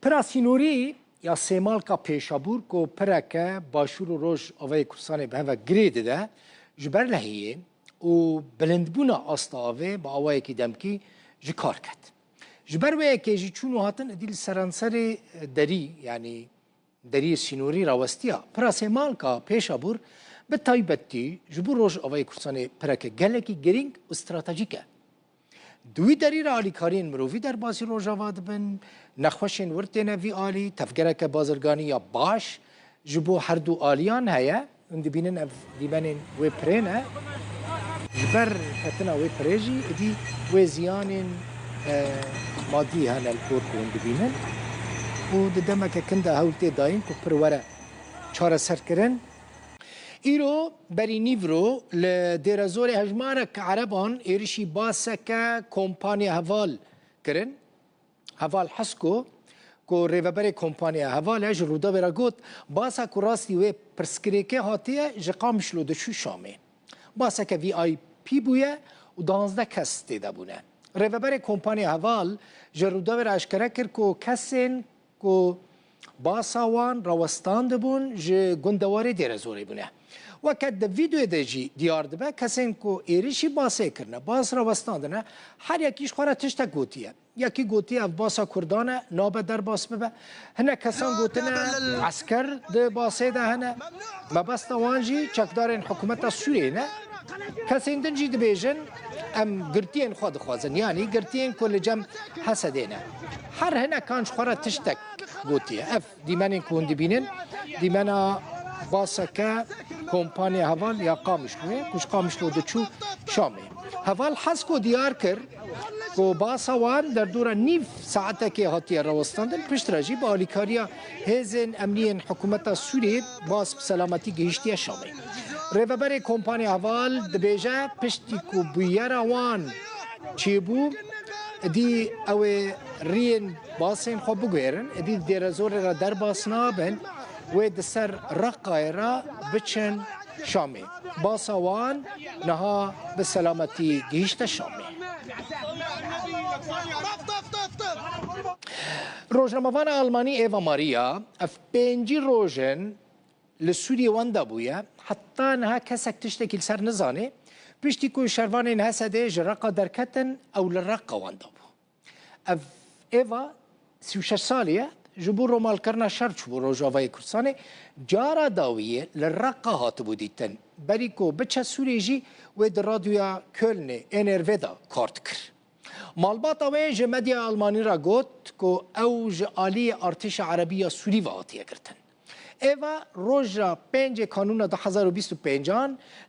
پراسینوری یا سیمالکا پیشابور کو پرکه باشور و روش آوای کرسان به هوا گرید ده جبر لحیه و بلندبونا آستا آوه با آوای که دمکی جکار کد جبر وی که جی چونو هاتن ادیل سرانسر دری یعنی دری سینوری راوستیا پراسیمالکا پیشابور به تایبتی جبور روش آوای کرسان پرکه گلکی گرینگ و استراتژیکه دوی دری را آلیکارین مروفی در باسی روژاوا دبن نخوشین ورتینه وی آلی تفگرک بازرگانی یا باش جبو هر دو آلیان هیا اندی بینن اف دیبنین وی پرینه جبر کتنا وی پریجی ادی وی زیانین مادی هنه الکور که اندی بینن و دمک کنده هولتی داین که پروره چاره سر کرن ایرو بری نیورو لدرازور هجمارك عربان ایرشی باسك کمپانی هوال کرن هوال حسکو کو ریوبر کمپانی هوال اج رودا برا گوت باسا کو راستی و پرسکریکه هاتیه جقامش لو دشو شامه باسا که وی آی پی بویه و 12 کس تیده بونه ریوبر کمپانی هوال جرودا برا اشکره کر کو کسین کو باساوان راوستان دبون ج گندواری درازوری بونه وقت ویدیو دجی دیار دبه کسین کو ایریشی باسه کرنه باس راوستان دنه هر یکیش خوره تشتا گوتیه یکی گوتیه اف باسا کردانه نابه در باس ببه هنه کسان گوتنه عسکر ده باسه ده هنه مبستا وانجی چکدارین حکومت سوریه نه کسین دنجی دبیجن ام گرتین خود خوازن یعنی گرتین کل جم حسدینه هر هنه کانش خوره تشتک گوتیه اف دیمنین کون دبینن دیمنا باسکه کمپانی هوال یا قامشلوه کش قامشلو دچو شامه هوال حسکو دیار کر کو باسوان در دور نیف ساعته که هاتی راوستاندن پشت راجی با آلیکاریا هزن امنین حکومت سوریه باس سلامتی گهشتی شامه ریوبر کمپانی هوال دبیجه پشتی کو بیاروان چی بو دی او رین باسین خوب بگویرن دی درازور را در باسنا بن و دسر رقای را بچن شامه باسوان نها به سلامتی گیشت شامه روزنامه‌وان آلمانی ایوا ماریا اف پنجی روزن لسوری واندا بویا حتی نها کسک تشتکیل سر نزانه پشتی که شروان نه سده جرقا درکتن او لرقا واندا بو اف ایوا 36 سالیه جبور رومال کرنا شرچ بو روجاوای کرسانه جارا داویه لرقا هات بودیتن بریکو بچه سوریجی و در رادیویا کلن انروادا کارت کر مالبات اوه جمدیا آلمانی را گوت که اوج آلی ارتش عربی سوری و آتیه کرتن ایوا روژا 5 کانون 2025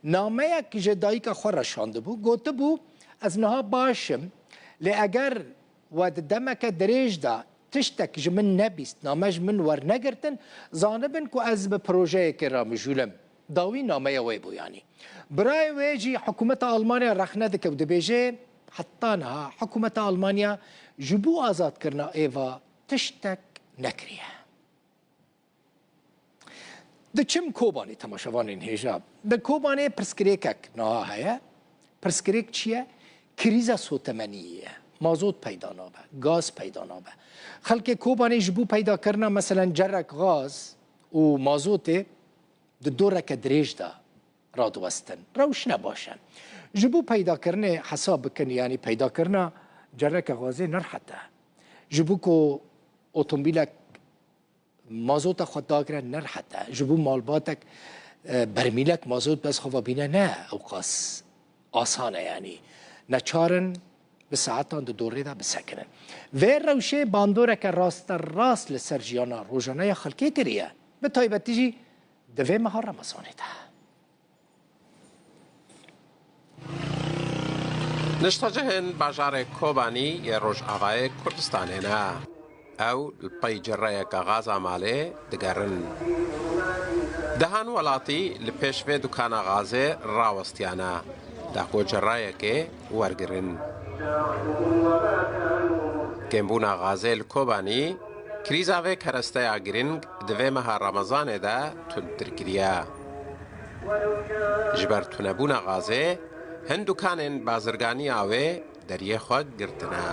نامه که جدایی که خور رشانده بو گوته بو از نها باشم لی اگر و دمک دریج دا تشتک جمن نبیست نامش من ور نگرتن زانبن که از به پروژه که را مجولم داوی نامه وی بو یعنی برای ویجی حکومت آلمانیا رخنه دکه و دبیجه حتی نها حکومت آلمانیا جبو آزاد کرنا ایوا تشتک نکریه ده چم کوبانی تماشاوان این هجاب ده کوبانی پرسکریکک نها هیا پرسکریک چیه؟ کریزا سوتمنیه مازوت پیدا نابه گاز پیدا نابه خلق کوبانی جبو پیدا کرنا مثلا جرک غاز و مازوت ده دورک دریج دا را دوستن روش نباشن جبو پیدا کرنه حساب بکن یعنی پیدا کرنا جرک غازی نرحته جبو کو اتومبیلک مازوت خود داگره نرحته جبو مالباتک برمیلک مازوت بس خواه بینه نه اوقاس آسانه یعنی نچارن به ساعتان دوره دا بسکنن و روشه باندوره که راست لسر جیانا روزانه یا خلقی کریه به تایبتی جی دوه مها رمضانه ده نشتاجهن باجار کوبانی یه روش آوای کردستانه نه او الپی جره که غازا ماله دگرن دهان ولاتی لپیشوه دکان غازه راوستیانه داکو جره که ورگرن کمبونا غازه الکوبانی کریزاوه کرسته آگرینگ دوه مها رمضان ده تندرگریه جبر تنبونا غازه هندوکانن بازرگانی آوه دەریێ خۆ گرتنە.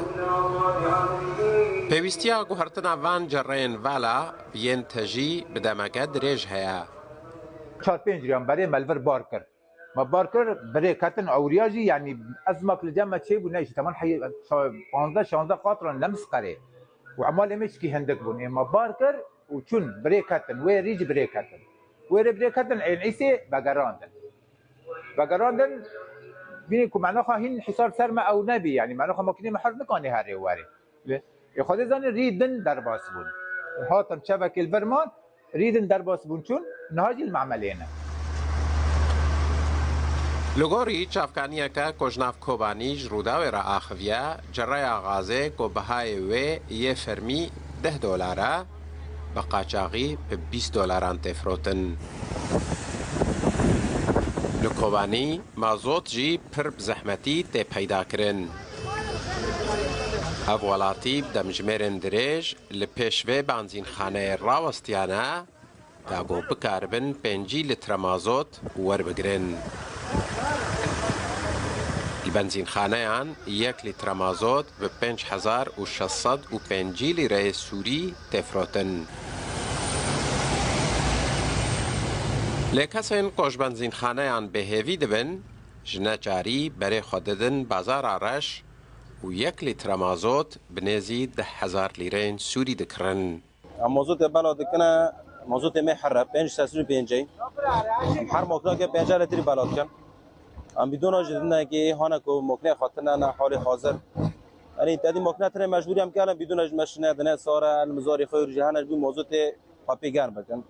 پێویستیە گوهرتنە ڤان جەڕێن ڤالا بێن تەژی بدەمەکە درێژ هەیە. 4-5 ریان برای ملور بار کرد. ما بار کرد برای کتن اوریاجی یعنی از ما کل جمع چه بود نیست تمام حی 15-16 قاطران لمس قره و عمال امش کی هندک بون ما بار کرد و چون برای کتن و ریج برای کتن و برای کتن این عیسی بگراندن بینی که معنی خواهین حصار سرما او نبی یعنی معنی خواه مکنی محر نکانی هر واری خود زن ریدن در باس بون هاتم شبک البرمان ریدن در باس بون چون نهاجی المعملینه لگوری چافکانیەکە کۆژناف کۆبانیش ڕووداوێرە ئاخڤە جەڕای ئاغازێ کۆبەهای وێ یە فەرمی $10 بە قاچاغی بە $20 تێفرۆتن. لە کۆبانی مازۆت جی پڕ بزەحمەتی تێپەیداکردن. ئەو وڵاتی دەمژمێرن درێژ لە پێشوێ بانزینخانەیە ڕاوەستیانە داگۆ بکاربن 5 لیترە مازۆت وەربگرن. البنزینخانەیان 1 لیترە مازۆت بە 5605 لیرەیە سووری تێفرۆتن. لێ کەسێن کۆژبەنزینخانەیان بەهێوی دەبن ژنە جاری بەرێ خۆ دەدن بازارە ڕەش و 1 لیترە مازۆت بنێزی 10,000 لیرەین سووری دەکڕن. مازۆتێ بەلا دکەنە مازۆتێ مێ حەرە 5 هەر مۆکناکە 5 لتری بەلا دکەن. ام بدون جدنا که هانا کو مکنه خاطرنا نه حال حاضر یعنی تدی مکنه تر مجبوری هم کردم بدون ماشینه دنه ساره المزاری خیر جهان بی موضوع پاپیگان بکن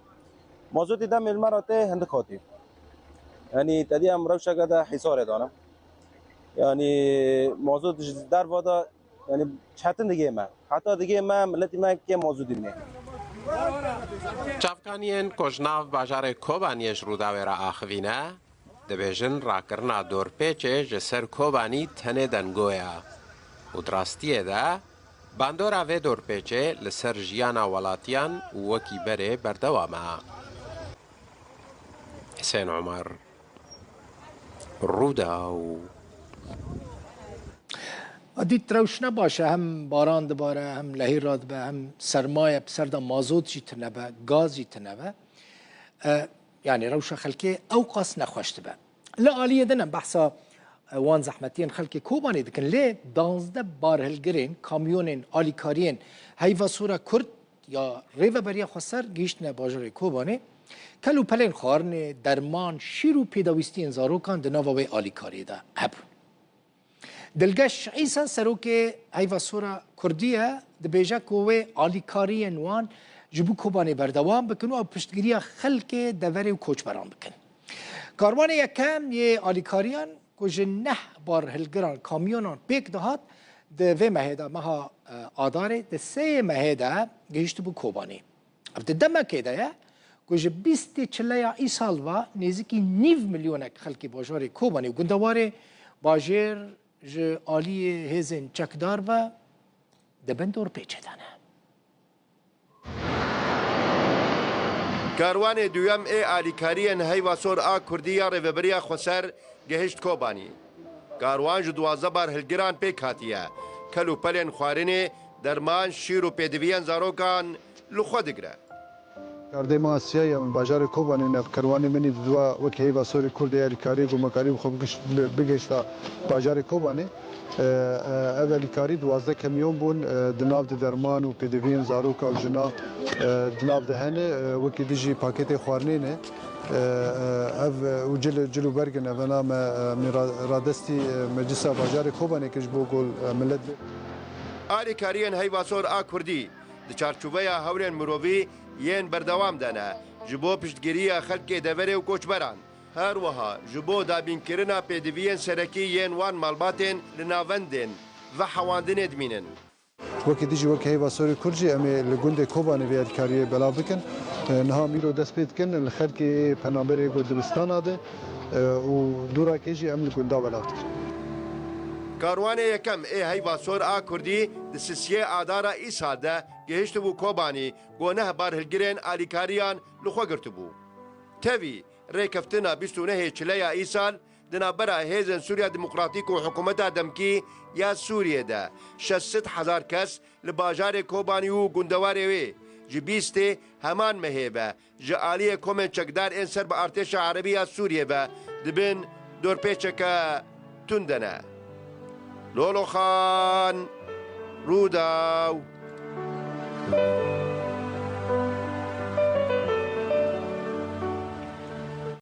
موضوع دم المرات هند خاطی یعنی تدی هم روش کده حصار دانم یعنی موضوع در وادا یعنی چتن دیگه ما حتی دیگه ما ملتی ما که موضوع دینه چافکانیان کۆژناو باژارێ کۆبانیەش ڕووداوێرە ئاخڤینە دەبێژن ڕاکردنا دۆرپێچێ ji ser کۆبانی tenê dengۆیە û drastiyeدا bandora vê dۆrpێچê li ser jiyana welatiyan wekî berê berdewam e. Hüseyin Ömer Rûdaw دیت روش نباشه هم باران دباره هم لهی راد به هم سرمایه بسر دا مازوت جی تنبه گاز جی تنبه يعني روش خلكي او قاس نخوشت به لا آلية دنم بحثا وان زحمتين خلكي كوباني دكن ليه دانزده بار هلگرين كاميونين آلي كارين هيفا صورة كرد يا ريفا بريا خسر گيشتنا باجر كوباني كلو پلين خارن درمان شيرو پیداويستين زاروكان دناوه آلي كاري دا هبون دلگش عيسى سروكي هيفا صورة كردية دبيجا كوه آلي كارين وان جبو کوبانی بردوام بکن و پشتگیری خلک دوری و کوچبران بکن. کاروان یکم یه آلیکاریان که 9 بار هلگران کامیونان پیک دهات دوی مهدا مها آداره ده 3 مهدا گهشت بو کوبانی. اب ده مکه ده که 20 ای سال و نزدیکی 9 میلیون خلک باجار کوبانی و گندواره باجر ج آلی هزن چکدار و دبندور پیچه دانه. کاروان دویم ای آلیکاریان هیواسور آ کردیا ریوبریا خسر گهشت کوبانی. کاروان جو 12 بار هلگران پیک هاتیه. کلو پلین خوارنه درمان شیر و پیدویان زاروکان لخوا دگره. کارده ما آسیایی من بازار کوبانی نف کاروانی منی دوا وکی هیواسور کردی آلیکاری گو مکاری خوب بگشتا بازار کوبانی. اولی کاری 12 کمیون بون دناف درمان و پیدوین زاروکا و جنا دناف دهنه وکی دیجی پاکت خوارنی نه او جلو برگن اونا من رادستی مجلس بازار کوبانی کش بو گل ملت آلی کاریان هیواسور آ کردی د چارچوبه هورین مروی ین بردوام دانه جبو پشتگیری خلک دوری و کوچبران هر وها جبو دابین کرنا پیدوین سرکی ین وان مالباتن لناوندن و حواندن ادمینن وکی دیجی وکی هیواسوری کرجی امی لگنده کوبانی بیاد کاری بلا بکن نها میرو دست پید کن الخلق پنامبر گردبستان آده و دورا کیجی ام لگنده بلا بکن کاروان یکم ای هیواسور آ کردی دسیسیه آدارا ای سال ده گهشت بو کوبانی گونه بار هلگرین آلیکاریان لخوا گرت بو تاوی ریکفتنا 29 چلیا ای سال دنابرا هێزن سووریا دموکراتیک و حکوومەتا دەمکی یا سووریەدا 600,000 کەس لە باژارێ کۆبانی و گوندەوارێ وێ ji bîstê heman mehêbe ji aliyê komên çekdar ên ser bi artêşa Erebî ya Sûriyê ve dibin dorpêçeke tund de ne. Loloxan Rûdaw